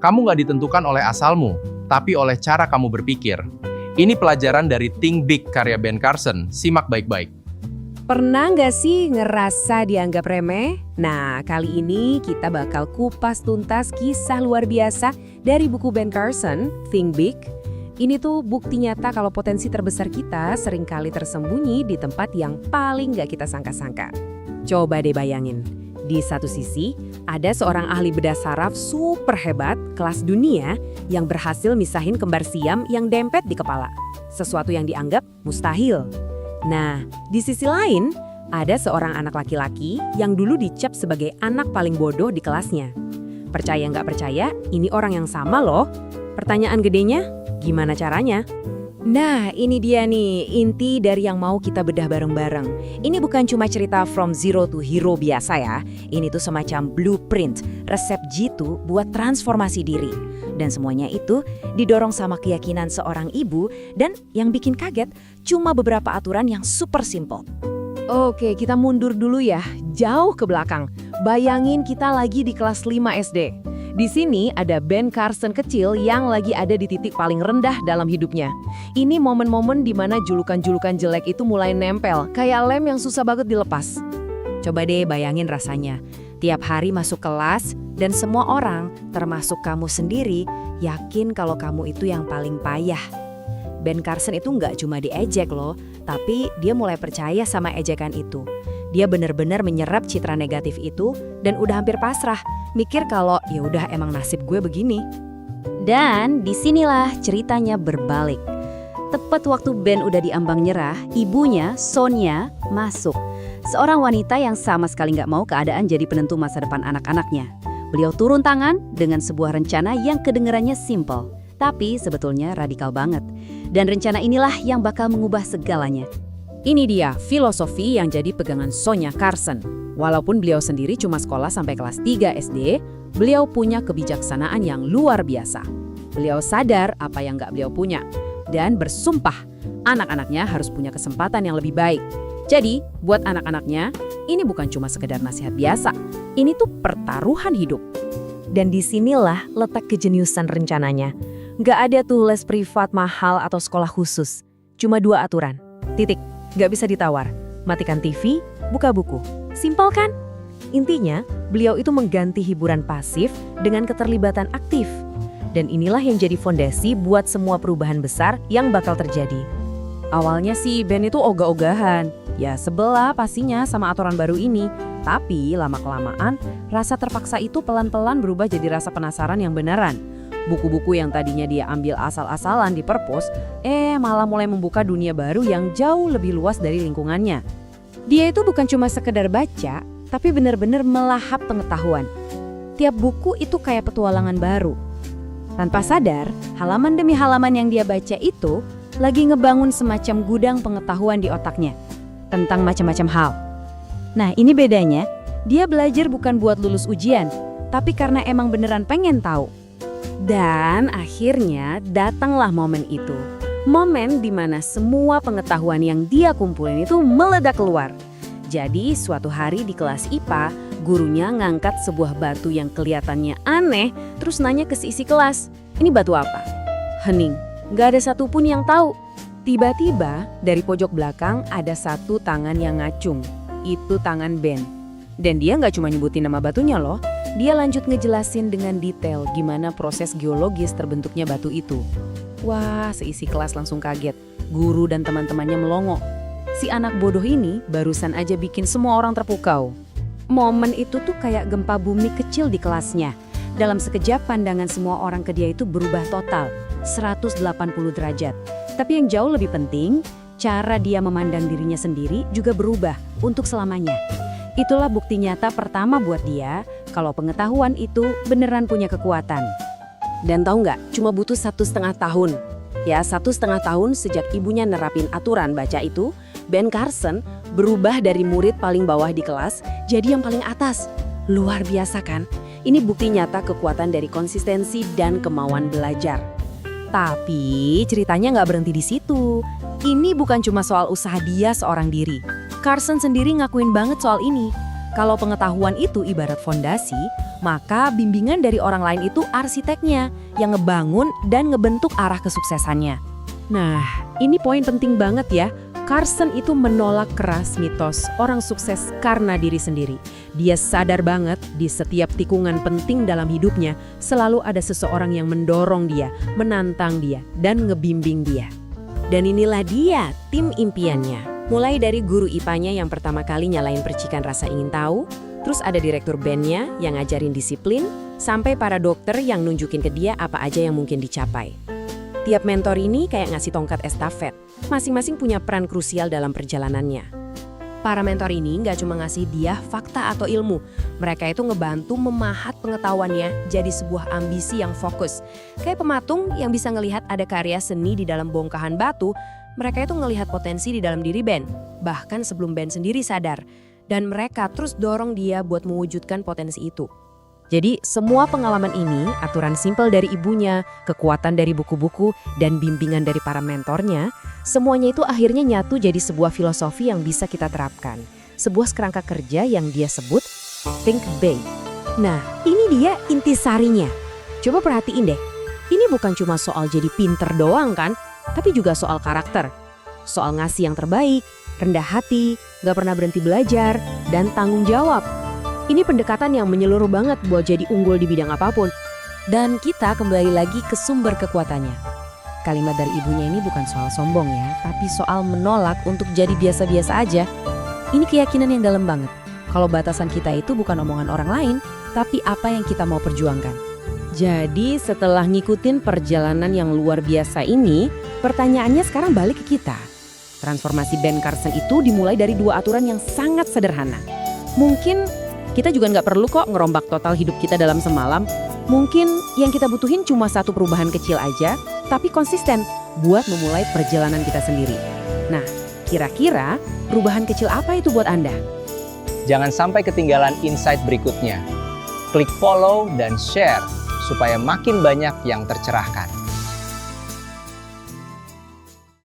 Kamu nggak ditentukan oleh asalmu, tapi oleh cara kamu berpikir. Ini pelajaran dari Think Big karya Ben Carson. Simak baik-baik. Pernah nggak sih ngerasa dianggap remeh? Nah, kali ini kita bakal kupas tuntas kisah luar biasa dari buku Ben Carson, Think Big. Ini tuh bukti nyata kalau potensi terbesar kita seringkali tersembunyi di tempat yang paling nggak kita sangka-sangka. Coba deh bayangin, di satu sisi ada seorang ahli bedah saraf super hebat, kelas dunia, yang berhasil misahin kembar siam yang dempet di kepala. Sesuatu yang dianggap mustahil. Nah, di sisi lain, ada seorang anak laki-laki yang dulu dicap sebagai anak paling bodoh di kelasnya. Percaya nggak percaya, ini orang yang sama loh. Pertanyaan gedenya, gimana caranya? Nah, ini dia nih, inti dari yang mau kita bedah bareng-bareng. Ini bukan cuma cerita from zero to hero biasa ya. Ini tuh semacam blueprint, resep jitu buat transformasi diri. Dan semuanya itu didorong sama keyakinan seorang ibu dan yang bikin kaget cuma beberapa aturan yang super simple. Oke, kita mundur dulu ya, jauh ke belakang. Bayangin kita lagi di kelas 5 SD. Di sini ada Ben Carson kecil yang lagi ada di titik paling rendah dalam hidupnya. Ini momen-momen di mana julukan-julukan jelek itu mulai nempel, kayak lem yang susah banget dilepas. Coba deh bayangin rasanya. Tiap hari masuk kelas dan semua orang, termasuk kamu sendiri, yakin kalau kamu itu yang paling payah. Ben Carson itu nggak cuma diejek loh, tapi dia mulai percaya sama ejekan itu. Dia benar-benar menyerap citra negatif itu dan udah hampir pasrah, mikir kalau ya udah emang nasib gue begini. Dan disinilah ceritanya berbalik. Tepat waktu Ben udah diambang nyerah, ibunya, Sonia, masuk. Seorang wanita yang sama sekali nggak mau keadaan jadi penentu masa depan anak-anaknya. Beliau turun tangan dengan sebuah rencana yang kedengarannya simple, tapi sebetulnya radikal banget. Dan rencana inilah yang bakal mengubah segalanya. Ini dia filosofi yang jadi pegangan Sonia Carson. Walaupun beliau sendiri cuma sekolah sampai kelas 3 SD, beliau punya kebijaksanaan yang luar biasa. Beliau sadar apa yang nggak beliau punya, dan bersumpah anak-anaknya harus punya kesempatan yang lebih baik. Jadi, buat anak-anaknya, ini bukan cuma sekedar nasihat biasa. Ini tuh pertaruhan hidup. Dan disinilah letak kejeniusan rencananya. Nggak ada tuh les privat mahal atau sekolah khusus. Cuma 2 aturan. Titik. Nggak bisa ditawar. Matikan TV, buka buku. Simpel kan? Intinya, beliau itu mengganti hiburan pasif dengan keterlibatan aktif. Dan inilah yang jadi fondasi buat semua perubahan besar yang bakal terjadi. Awalnya sih Ben itu ogah-ogahan. Ya sebelah pastinya sama aturan baru ini. Tapi lama-kelamaan, rasa terpaksa itu pelan-pelan berubah jadi rasa penasaran yang beneran. Buku-buku yang tadinya dia ambil asal-asalan di perpus, malah mulai membuka dunia baru yang jauh lebih luas dari lingkungannya. Dia itu bukan cuma sekedar baca, tapi benar-benar melahap pengetahuan. Tiap buku itu kayak petualangan baru. Tanpa sadar, halaman demi halaman yang dia baca itu lagi ngebangun semacam gudang pengetahuan di otaknya tentang macam-macam hal. Nah, ini bedanya, dia belajar bukan buat lulus ujian, tapi karena emang beneran pengen tahu. Dan akhirnya datanglah momen itu. Momen di mana semua pengetahuan yang dia kumpulin itu meledak keluar. Jadi suatu hari di kelas IPA, gurunya ngangkat sebuah batu yang kelihatannya aneh, terus nanya ke si isi kelas, ini batu apa? Hening, gak ada satupun yang tahu. Tiba-tiba dari pojok belakang ada satu tangan yang ngacung. Itu tangan Ben. Dan dia gak cuma nyebutin nama batunya loh. Dia lanjut ngejelasin dengan detail gimana proses geologis terbentuknya batu itu. Wah, seisi kelas langsung kaget. Guru dan teman-temannya melongo. Si anak bodoh ini barusan aja bikin semua orang terpukau. Momen itu tuh kayak gempa bumi kecil di kelasnya. Dalam sekejap pandangan semua orang ke dia itu berubah total, 180 derajat. Tapi yang jauh lebih penting, cara dia memandang dirinya sendiri juga berubah untuk selamanya. Itulah bukti nyata pertama buat dia kalau pengetahuan itu beneran punya kekuatan. Dan tahu nggak, cuma butuh 1,5 tahun. Ya, 1,5 tahun sejak ibunya nerapin aturan baca itu, Ben Carson berubah dari murid paling bawah di kelas jadi yang paling atas. Luar biasa kan? Ini bukti nyata kekuatan dari konsistensi dan kemauan belajar. Tapi ceritanya nggak berhenti di situ. Ini bukan cuma soal usaha dia seorang diri. Carson sendiri ngakuin banget soal ini. Kalau pengetahuan itu ibarat fondasi, maka bimbingan dari orang lain itu arsiteknya yang ngebangun dan ngebentuk arah kesuksesannya. Nah, ini poin penting banget ya. Carson itu menolak keras mitos orang sukses karena diri sendiri. Dia sadar banget di setiap tikungan penting dalam hidupnya selalu ada seseorang yang mendorong dia, menantang dia, dan ngebimbing dia. Dan inilah dia tim impiannya. Mulai dari guru IPA-nya yang pertama kali nyalain percikan rasa ingin tahu, terus ada direktur bandnya yang ngajarin disiplin, sampai para dokter yang nunjukin ke dia apa aja yang mungkin dicapai. Tiap mentor ini kayak ngasih tongkat estafet, masing-masing punya peran krusial dalam perjalanannya. Para mentor ini nggak cuma ngasih dia fakta atau ilmu, mereka itu ngebantu memahat pengetahuannya jadi sebuah ambisi yang fokus. Kayak pematung yang bisa ngelihat ada karya seni di dalam bongkahan batu, mereka itu ngelihat potensi di dalam diri Ben, bahkan sebelum Ben sendiri sadar. Dan mereka terus dorong dia buat mewujudkan potensi itu. Jadi semua pengalaman ini, aturan simpel dari ibunya, kekuatan dari buku-buku, dan bimbingan dari para mentornya, semuanya itu akhirnya nyatu jadi sebuah filosofi yang bisa kita terapkan. Sebuah kerangka kerja yang dia sebut Think Big. Nah, ini dia intisarinya. Coba perhatiin deh, ini bukan cuma soal jadi pinter doang kan, tapi juga soal karakter. Soal ngasih yang terbaik, rendah hati, gak pernah berhenti belajar, dan tanggung jawab. Ini pendekatan yang menyeluruh banget buat jadi unggul di bidang apapun. Dan kita kembali lagi ke sumber kekuatannya. Kalimat dari ibunya ini bukan soal sombong ya, tapi soal menolak untuk jadi biasa-biasa aja. Ini keyakinan yang dalam banget. Kalau batasan kita itu bukan omongan orang lain, tapi apa yang kita mau perjuangkan. Jadi setelah ngikutin perjalanan yang luar biasa ini, pertanyaannya sekarang balik ke kita. Transformasi Ben Carson itu dimulai dari dua aturan yang sangat sederhana. Mungkin kita juga nggak perlu kok ngerombak total hidup kita dalam semalam. Mungkin yang kita butuhin cuma satu perubahan kecil aja, tapi konsisten buat memulai perjalanan kita sendiri. Nah, kira-kira perubahan kecil apa itu buat Anda? Jangan sampai ketinggalan insight berikutnya. Klik follow dan share supaya makin banyak yang tercerahkan.